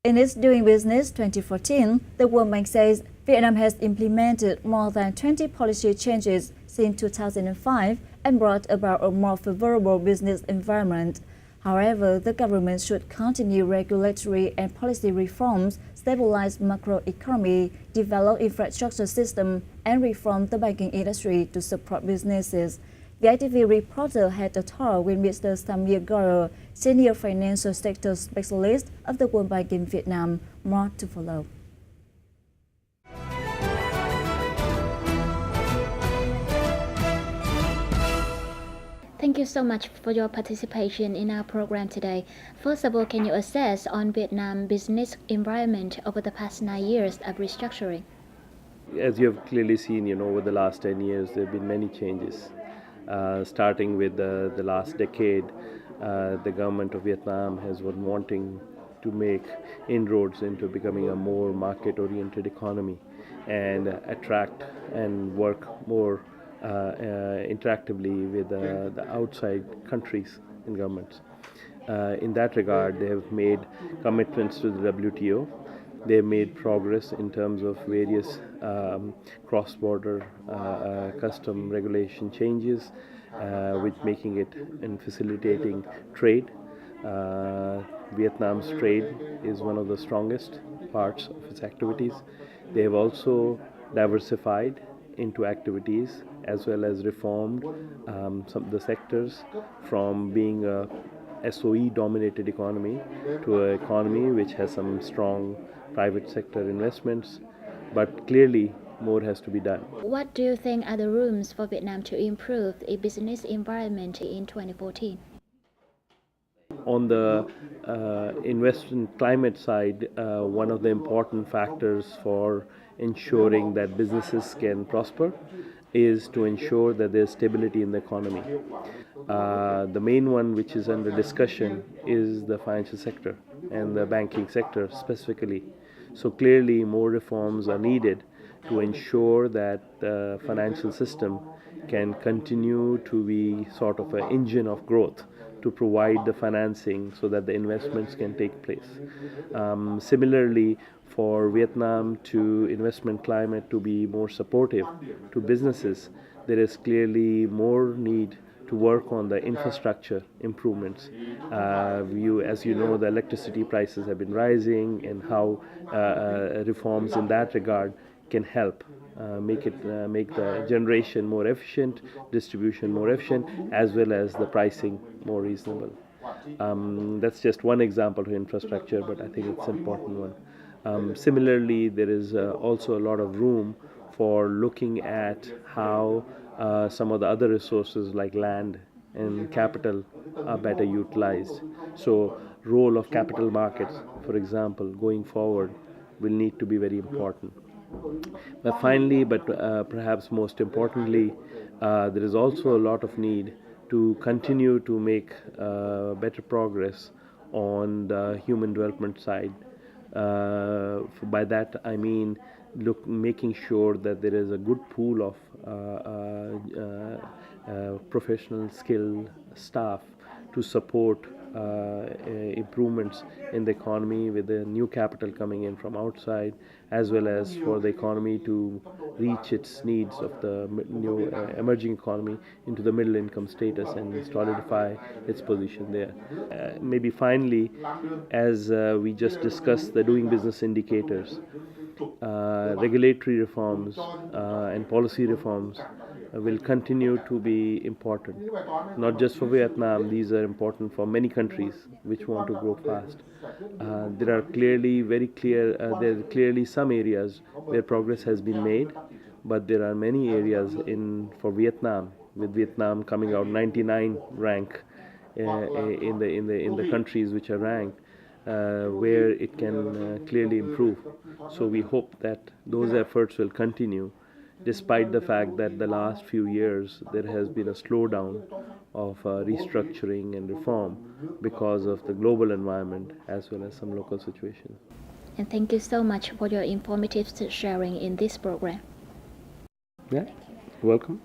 In its Doing Business 2014, the World Bank says Vietnam has implemented more than 20 policy changes since 2005 and brought about a more favorable business environment. However, the government should continue regulatory and policy reforms, stabilize macroeconomy, develop infrastructure system, and reform the banking industry to support businesses. The Vitv reporter had a talk with Mr. Samir Goyal, Senior Financial Sector Specialist of the World Bank in Vietnam. More to follow. Thank you so much for your participation in our program today. First of all, can you assess on Vietnam business environment over the past 9 years of restructuring? As you have clearly seen, over the last 10 years, there have been many changes. Starting with the last decade, the government of Vietnam has been wanting to make inroads into becoming a more market-oriented economy and attract and work more interactively with the outside countries and governments. In that regard, they have made commitments to the WTO. They have made progress in terms of various cross-border custom regulation changes, which making it and facilitating trade. Vietnam's trade is one of the strongest parts of its activities. They have also diversified into activities as well as reformed some of the sectors from being a SOE dominated economy to an economy which has some strong private sector investments, but clearly more has to be done. What do you think are the rooms for Vietnam to improve a business environment in 2014? On the investment climate side, one of the important factors for ensuring that businesses can prosper is to ensure that there's stability in the economy. The main one which is under discussion is the financial sector and the banking sector specifically. So clearly more reforms are needed to ensure that the financial system can continue to be sort of an engine of growth to provide the financing so that the investments can take place. Similarly, for Vietnam to investment climate to be more supportive to businesses, there is clearly more need to work on the infrastructure improvements. As you know, the electricity prices have been rising, and how reforms in that regard can help make the generation more efficient, distribution more efficient, as well as the pricing more reasonable. That's just one example of infrastructure, but I think it's an important one. Similarly, there is also a lot of room for looking at how some of the other resources like land and capital are better utilized. So role of capital markets, for example, going forward will need to be very important. But finally, perhaps most importantly, there is also a lot of need to continue to make better progress on the human development side. By that I mean making sure that there is a good pool of professional skilled staff to support improvements in the economy with the new capital coming in from outside, as well as for the economy to reach its needs of the new emerging economy into the middle income status and solidify its position there. Maybe finally, as we just discussed the doing business indicators, regulatory reforms and policy reforms will continue to be important, not just for Vietnam. These are important for many countries which want to grow fast. There are clearly some areas where progress has been made, but there are many areas for Vietnam, with Vietnam coming out 99 rank in the countries which are ranked, where it can clearly improve. So we hope that those efforts will continue, despite the fact that the last few years there has been a slowdown of restructuring and reform because of the global environment as well as some local situations. And thank you so much for your informative sharing in this program. Yeah, welcome.